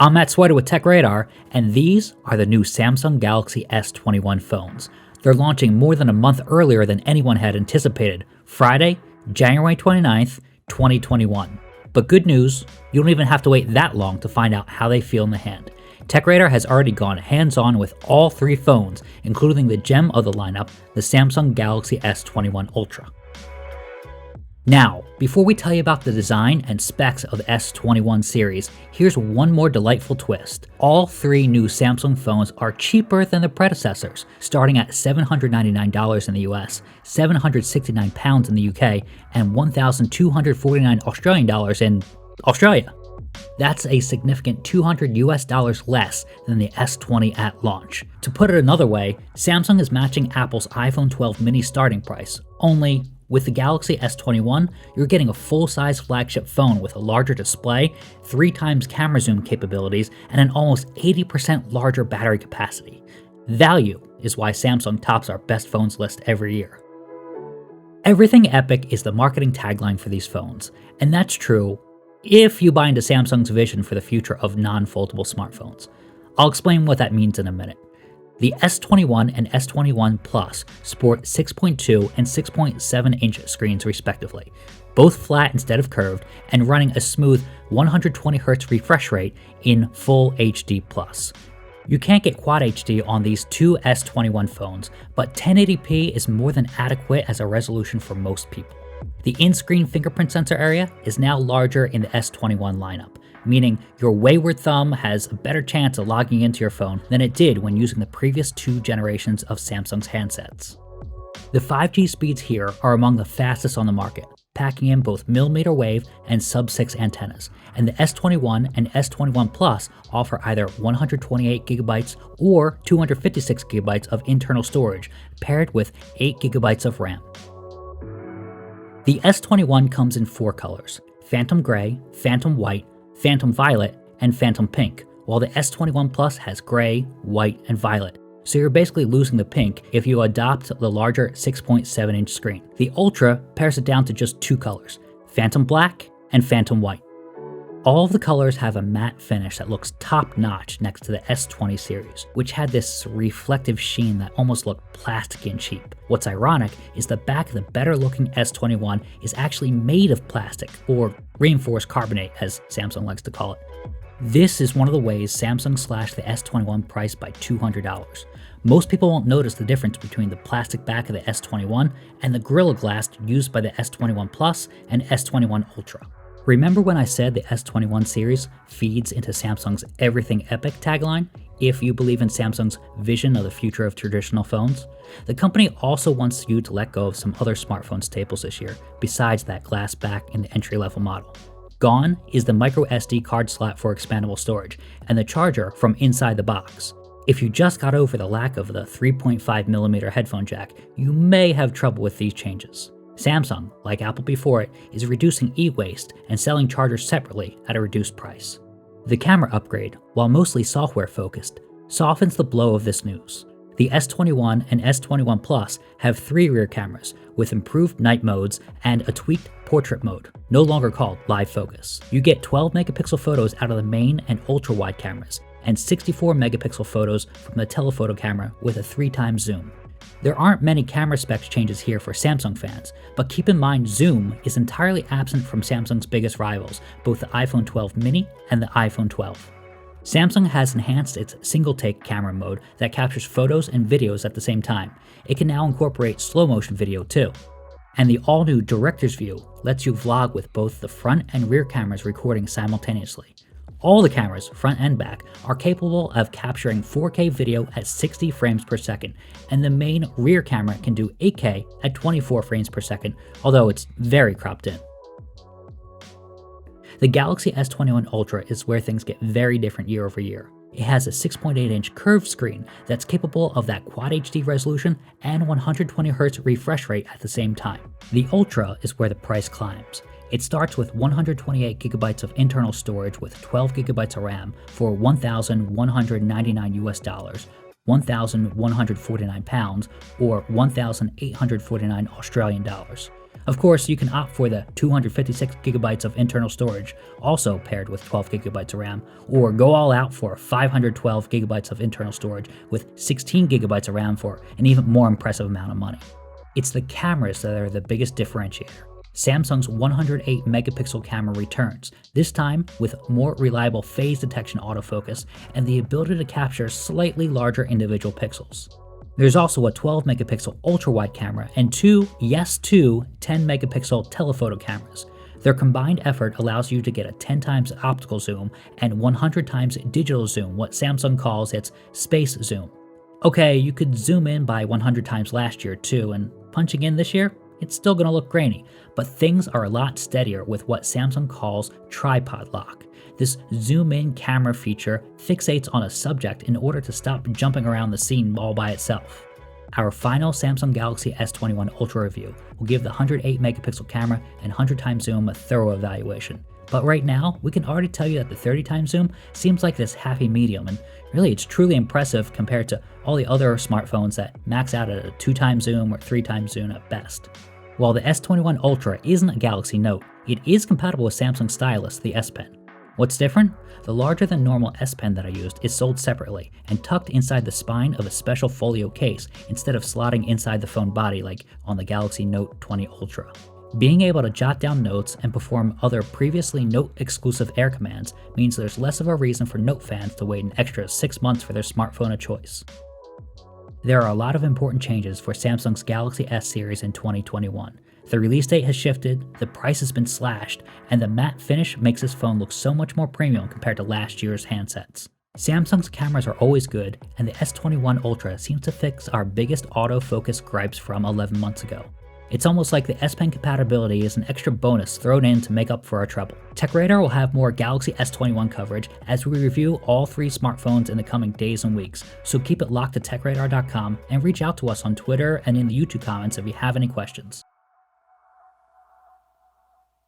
I'm Matt Swider with TechRadar, and these are the new Samsung Galaxy S21 phones. They're launching more than a month earlier than anyone had anticipated, Friday, January 29th, 2021. But good news, you don't even have to wait that long to find out how they feel in the hand. TechRadar has already gone hands-on with all three phones, including the gem of the lineup, the Samsung Galaxy S21 Ultra. Now, before we tell you about the design and specs of the S21 series, here's one more delightful twist. All three new Samsung phones are cheaper than the predecessors, starting at $799 in the US, £769 in the UK, and $1,249 Australian dollars in Australia. That's a significant $200 US less than the S20 at launch. To put it another way, Samsung is matching Apple's iPhone 12 mini starting price, only with the Galaxy S21, you're getting a full-size flagship phone with a larger display, 3 times camera zoom capabilities, and an almost 80% larger battery capacity. Value is why Samsung tops our best phones list every year. Everything epic is the marketing tagline for these phones, and that's true if you buy into Samsung's vision for the future of non-foldable smartphones. I'll explain what that means in a minute. The S21 and S21 Plus sport 6.2 and 6.7 inch screens respectively, both flat instead of curved and running a smooth 120Hz refresh rate in Full HD+. You can't get Quad HD on these two S21 phones, but 1080p is more than adequate as a resolution for most people. The in-screen fingerprint sensor area is now larger in the S21 lineup, meaning your wayward thumb has a better chance of logging into your phone than it did when using the previous 2 generations of Samsung's handsets. The 5G speeds here are among the fastest on the market, packing in both millimeter wave and sub-6 antennas, and the S21 and S21 Plus offer either 128GB or 256GB of internal storage, paired with 8GB of RAM. The S21 comes in 4 colors: Phantom Gray, Phantom White, Phantom Violet, and Phantom Pink, while the S21 Plus has gray, white, and violet. So you're basically losing the pink if you adopt the larger 6.7 inch screen. The Ultra pares it down to just 2 colors, Phantom Black and Phantom White. All of the colors have a matte finish that looks top-notch next to the S20 series, which had this reflective sheen that almost looked plastic and cheap. What's ironic is the back of the better-looking S21 is actually made of plastic, or reinforced carbonate as Samsung likes to call it. This is one of the ways Samsung slashed the S21 price by $200. Most people won't notice the difference between the plastic back of the S21 and the Gorilla Glass used by the S21 Plus and S21 Ultra. Remember when I said the S21 series feeds into Samsung's Everything Epic tagline, if you believe in Samsung's vision of the future of traditional phones? The company also wants you to let go of some other smartphone staples this year, besides that glass back in the entry-level model. Gone is the micro SD card slot for expandable storage, and the charger from inside the box. If you just got over the lack of the 3.5mm headphone jack, you may have trouble with these changes. Samsung, like Apple before it, is reducing e-waste and selling chargers separately at a reduced price. The camera upgrade, while mostly software-focused, softens the blow of this news. The S21 and S21 Plus have 3 rear cameras with improved night modes and a tweaked portrait mode, no longer called live focus. You get 12-megapixel photos out of the main and ultra-wide cameras, and 64-megapixel photos from the telephoto camera with a 3 times zoom. There aren't many camera specs changes here for Samsung fans, but keep in mind zoom is entirely absent from Samsung's biggest rivals, both the iPhone 12 mini and the iPhone 12. Samsung has enhanced its single-take camera mode that captures photos and videos at the same time. It can now incorporate slow-motion video too. And the all-new Director's View lets you vlog with both the front and rear cameras recording simultaneously. All the cameras, front and back, are capable of capturing 4K video at 60 frames per second, and the main rear camera can do 8K at 24 frames per second, although it's very cropped in. The Galaxy S21 Ultra is where things get very different year over year. It has a 6.8-inch curved screen that's capable of that Quad HD resolution and 120Hz refresh rate at the same time. The Ultra is where the price climbs. It starts with 128GB of internal storage with 12GB of RAM for $1,199 US, £1,149, or 1,849 Australian dollars. Of course, you can opt for the 256GB of internal storage, also paired with 12GB of RAM, or go all out for 512GB of internal storage with 16GB of RAM for an even more impressive amount of money. It's the cameras that are the biggest differentiator. Samsung's 108 megapixel camera returns, this time with more reliable phase detection autofocus and the ability to capture slightly larger individual pixels. There's also a 12 megapixel ultra-wide camera and two 10 megapixel telephoto cameras. Their combined effort allows you to get a 10 times optical zoom and 100 times digital zoom, what Samsung calls its space zoom. Okay, you could zoom in by 100 times last year too, and punching in this year, it's still gonna look grainy, but things are a lot steadier with what Samsung calls tripod lock. This zoom-in camera feature fixates on a subject in order to stop jumping around the scene all by itself. Our final Samsung Galaxy S21 Ultra review will give the 108 megapixel camera and 100 times zoom a thorough evaluation. But right now, we can already tell you that the 30 times zoom seems like this happy medium, and really it's truly impressive compared to all the other smartphones that max out at a 2 times zoom or 3 times zoom at best. While the S21 Ultra isn't a Galaxy Note, it is compatible with Samsung Stylus, the S Pen. What's different? The larger than normal S Pen that I used is sold separately and tucked inside the spine of a special folio case instead of slotting inside the phone body like on the Galaxy Note 20 Ultra. Being able to jot down notes and perform other previously Note-exclusive air commands means there's less of a reason for Note fans to wait an extra 6 months for their smartphone of choice. There are a lot of important changes for Samsung's Galaxy S series in 2021. The release date has shifted, the price has been slashed, and the matte finish makes this phone look so much more premium compared to last year's handsets. Samsung's cameras are always good, and the S21 Ultra seems to fix our biggest autofocus gripes from 11 months ago. It's almost like the S Pen compatibility is an extra bonus thrown in to make up for our trouble. TechRadar will have more Galaxy S21 coverage as we review all 3 smartphones in the coming days and weeks, so keep it locked to TechRadar.com and reach out to us on Twitter and in the YouTube comments if you have any questions.